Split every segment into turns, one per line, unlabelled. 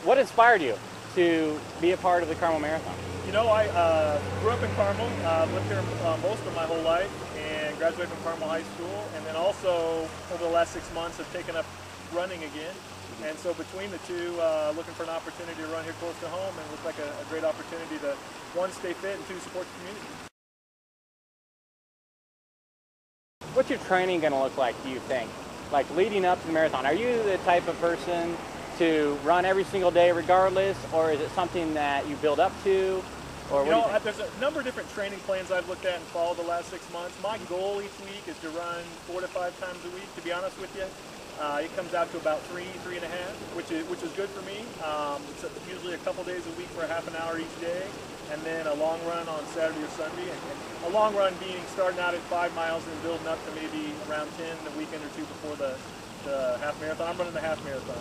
What inspired you to be a part of the Carmel Marathon?
You know, I grew up in Carmel, lived here most of my whole life, and graduated from Carmel High School. And then also, over the last 6 months, have taken up running again. And so between the two, looking for an opportunity to run here close to home, and it looked like a great opportunity to, one, stay fit, and two, support the community.
What's your training going to look like, do you think? Like leading up to the marathon, are you the type of person to run every single day regardless, or is it something that you build up to? Or
you know, there's a number of different training plans I've looked at and followed the last 6 months. My goal each week is to run 4 to 5 times a week, to be honest with you. It comes out to about 3.5, which is good for me. It's usually a couple days a week for a half an hour each day, and then a long run on Saturday or Sunday. And a long run being starting out at 5 miles and building up to maybe around 10 a weekend or two before the half marathon. I'm running the half marathon.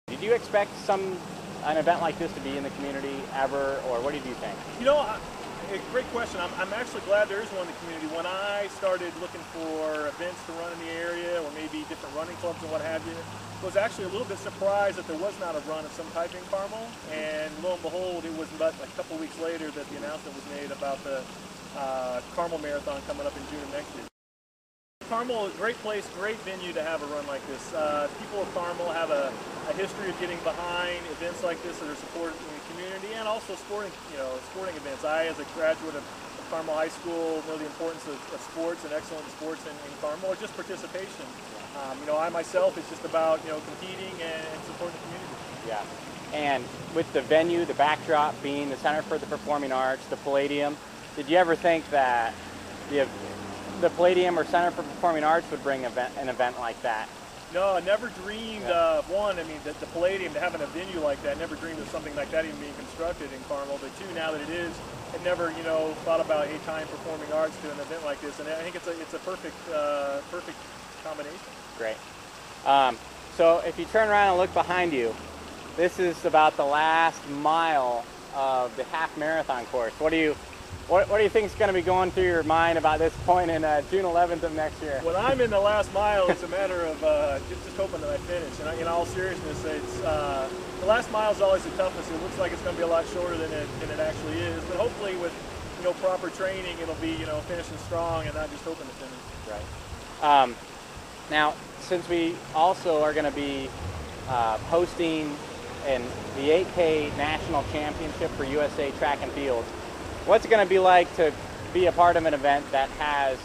Did you expect an event like this to be in the community ever, or what did you think?
You know, great question. I'm actually glad there is one in the community. When I started looking for events to run in the area, or maybe different running clubs and what have you, I was actually a little bit surprised that there was not a run of some type in Carmel. And lo and behold, it was about a couple weeks later that the announcement was made about the Carmel Marathon coming up in June of next year. Carmel is a great place, great venue to have a run like this. People of Carmel have a history of getting behind events like this that are supported in the community, and also sporting events. I, as a graduate of Carmel High School, know the importance of sports and excellent sports in Carmel, or just participation. I myself, it's just about competing and supporting the community.
Yeah, and with the venue, the backdrop being the Center for the Performing Arts, the Palladium, did you ever think that the Palladium or Center for Performing Arts would bring an event like that?
No, I never dreamed of, one, I mean, the Palladium, to having a venue like that, never dreamed of something like that even being constructed in Carmel. But two, now that it is, I never, thought about, hey, tying performing arts to an event like this. And I think it's a perfect combination.
Great. So if you turn around and look behind you, this is about the last mile of the half marathon course. What do you think is going to be going through your mind about this point in June 11th of next year?
When I'm in the last mile, it's a matter of just hoping that I finish. And in all seriousness, it's the last mile is always the toughest. It looks like it's going to be a lot shorter than it actually is. But hopefully, with proper training, it'll be finishing strong and not just hoping to finish.
Right. Now, since we also are going to be hosting the 8K National Championship for USA Track and Field, what's it going to be like to be a part of an event that has,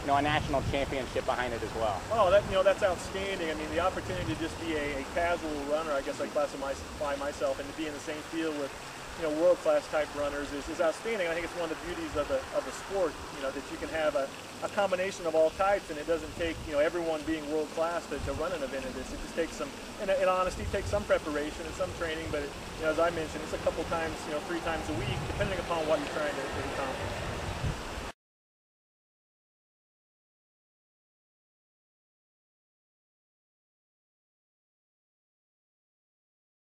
a national championship behind it as well?
Oh, that's outstanding. I mean, the opportunity to just be a casual runner, I guess I classify myself, and to be in the same field with, world-class type runners is outstanding. I think it's one of the beauties of the sport, that you can have a combination of all types, and it doesn't take, everyone being world-class to run an event of this. It just takes some, in honesty, takes some preparation and some training, but as I mentioned, it's a couple times, 3 times a week, depending upon what you're trying to accomplish.